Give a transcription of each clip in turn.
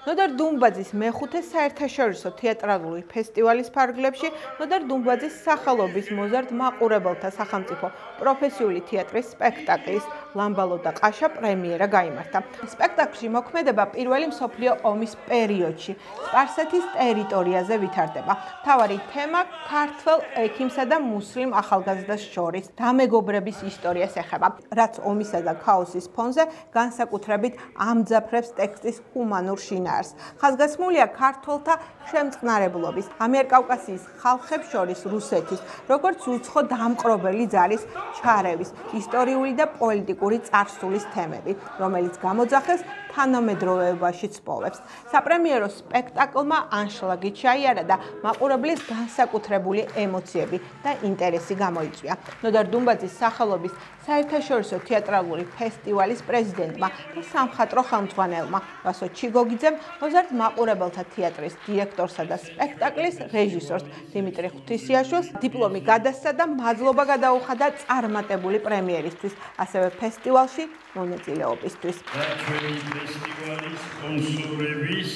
ნოდარ დუმბაძის მეხუთე საერთაშორისო თეატრალური ფესტივალის ფარგლებში ნოდარ დუმბაძის სახელობის მოზარდ მაყურებელთა სახელმწიფო პროფესიული თეატრის სპექტაკლის ლამბალო და ყაშა პრემიერა გაიმართა. სპექტაკლში მოქმედება პირველი მსოფლიო ომის პერიოდში სპარსეთის ტერიტორიაზე ვითარდება. მთავარი თემა ქართველ ექიმსა და მუსლიმ ახალგაზრდას შორის დამეგობრების ისტორიას ეხება, რაც ომისა და ქაოსის ფონზე განსაკუთრებით ამძაფრებს ტექსტის ჰუმანურ შინაარს. ხაზგასმულია ქართველთა შემწყნარებლობის, ამიერკავკასიის ხალხებს შორის რუსეთის, როგორც უცხო დამპყრობელი ძალის ჩარევის, ისტორიული და პოლიტიკური წარსულის თემები, რომელიც გამოძახეს თანამედროვეობაში ცხოვებს. საპრემიერო სპექტაკლმა ანშლაგით ჩაიარა და მაყურებლის განსაკუთრებული ემოციები და ინტერესი გამოიწვია. ნოდარ დუმბაძის სახელობის საერთაშორისო თეატრალური ფესტივალის პრეზიდენტმა და სამხატვრო ხელმძღვანელმა ვასო ჩიგოგიძემ მოზარდ მაყურებელთა თეატრის დირექტორსა და სპექტაკლის რეჟისორს დიმიტრი ღვთისიაშვილს დიპლომი გადასცა და მადლობა გადაუხადა წარმატებული პრემიერისთვის, ასევე ფესტივალში მონაწილეობისთვის. ფესტივალის სპონსორების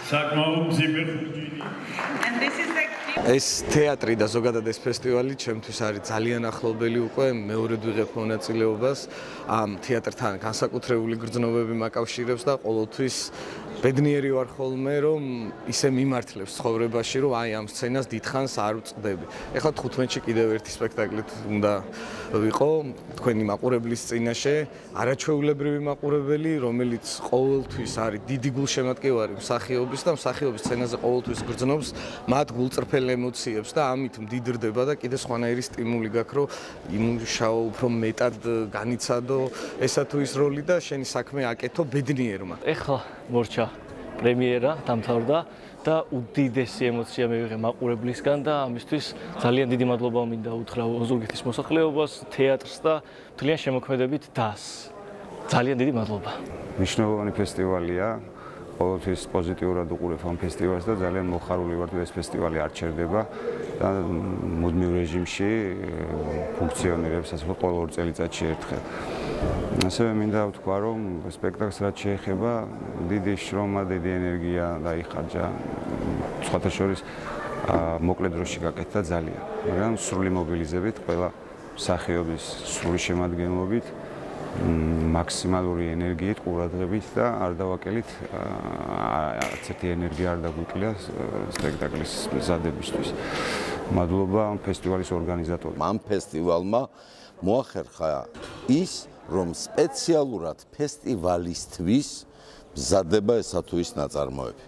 საკმაოდ მძიმე ხუთი. ეს თეატრი და ზოგადად ეს ფესტივალი ჩემთვის არის ძალიან ახლობელი უკვე მეორედ ვიღებ მონაწილეობას ამ თეატრთან განსაკუთრებული გრძნობები მაკავშირებს და ყოველთვის ბედნიერი ვარ ხოლმე რომ ისე მიმართლებს ცხოვრებაში რომ აი ამ სცენას დიდხანს არ ვწყდები. ეხლა 15-ში კიდევ ერთი სპექტაკლით უნდა ვიყო თქვენი მაყურებლის წინაშე არაჩვეულებრივი მაყურებელი რომელიც ყოველთვის არის დიდი გულშემატკივარი მსახიობის და მსახიობის სცენაზე ყოველთვის გრძნობს მათ გულწრფელ ემოციებს და ამით მდიდრდება და კიდე სხვანაირი სტიმული გაქვს რომ იმუშაო უფრო მეტად განიცადო ესა თუ ის როლი და შენი საქმე აკეთო ბედნიერმა. ეხლა მორჩა პრემიერა დამთავრდა და უდიდესი ემოცია მივიღე მაყურებლისგან და ამისთვის ძალიან დიდი მადლობა მინდა უთხრა ოზურგეთის მოსახლეობას, თეატრს და მთლიან შემოქმედებით დას. ძალიან დიდი მადლობა. მნიშვნელოვანი ფესტივალია. ყოველთვის პოზიტიურად უყურებ ამ ფესტივალს და ძალიან მოხარული ვარ რომ ეს ფესტივალი არ ჩერდება და მუდმივ რეჟიმში ფუნქციონირებს ასე ყოველ 2 წელიწადში ერთხელ. ასევე მინდა ვთქვა რომ სპექტაკლს რაც შეეხება დიდი შრომა, დიდი ენერგია დაიხარჯა. სხვათა შორის მოკლე დროში გაკეთდა ძალიან, მაგრამ სრული მობილიზებით ყველა მსახიობის სრული შემადგენლობით მაქსიმალური ენერგიით, ყურადღებით და არ დავაკელით არც ერთი ენერგია არ დაგვიკლია სპექტაკლის მზადებისთვის. მადლობა ფესტივალის ორგანიზატორებმა. ამ ფესტივალმა მოახერხა ის, რომ სპეციალურად ფესტივალისთვის მზადება ესა თუ ის ნაწარმოები.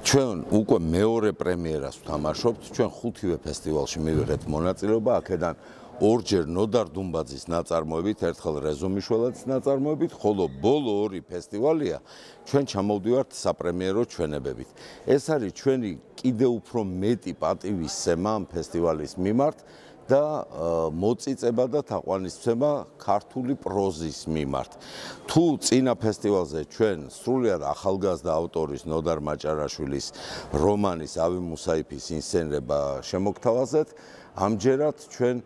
ჩვენ უკვე მეორე პრემიერას ვთამაშობთ, ჩვენ 5-ვე ფესტივალში მივიღეთ მონაწილეობა, აქედან ორჯერ ნოდარ დუმბაძის ნაწარმოებით, ერთხელ რეზომიშველაძის ნაწარმოებით, ხოლო ბოლო 2 ფესტივალია ჩვენ ჩამოვდივართ საპრემიერო ჩვენებებით. ეს არის ჩვენი კიდევ უფრო მეტი პატივისცემა ამ ფესტივალის მიმართ და მოწიწება და თაყვანისცემა ქართული პროზის მიმართ. თუ წინა ფესტივალზე ჩვენ სრულიად ახალგაზრდა ავტორის ნოდარ მაჭარაშვილის რომანის ავი მუსაიფის ინსცენირება შემოგთავაზეთ, ამჯერად ჩვენ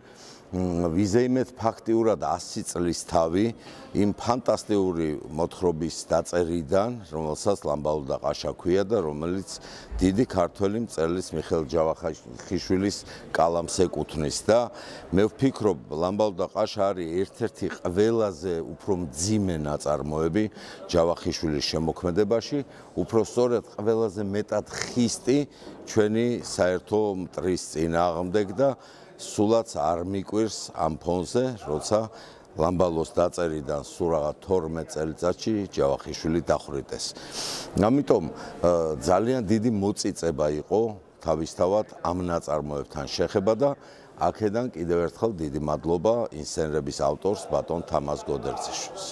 ვიზეიმეთ ფაქტიურად 100 წლის თავი იმ ფანტასტიკური მოთხრობის დაწერიდან, რომელსაც ლამბალო და ყაშა ქვია და რომელიც დიდი ქართველი მწერლის მიხეილ ჯავახიშვილის კალამს ეკუთვნის და მე ვფიქრობ ლამბალო და ყაშა არის ერთ-ერთი ყველაზე უფრო მძიმე ნაწარმოები ჯავახიშვილის შემოქმედებაში, უფრო სწორედ ყველაზე მეტად ხისტი ჩვენი საერთო მტრის წინააღმდეგ და სულაც არ მიკვირს ამ ფონზე, როცა ლამბალოს დაწერიდან სულ რაღაც 12 წელიწადში ჯავახიშვილი დახვრიტეს. ამიტომ ძალიან დიდი მოწიწება იყო თავისთავად ამ ნაწარმოებთან შეხება და აქედან კიდევ ერთხელ დიდი მადლობა ინსცენირების ავტორს ბატონ თამაზ გოდერძიშვილს.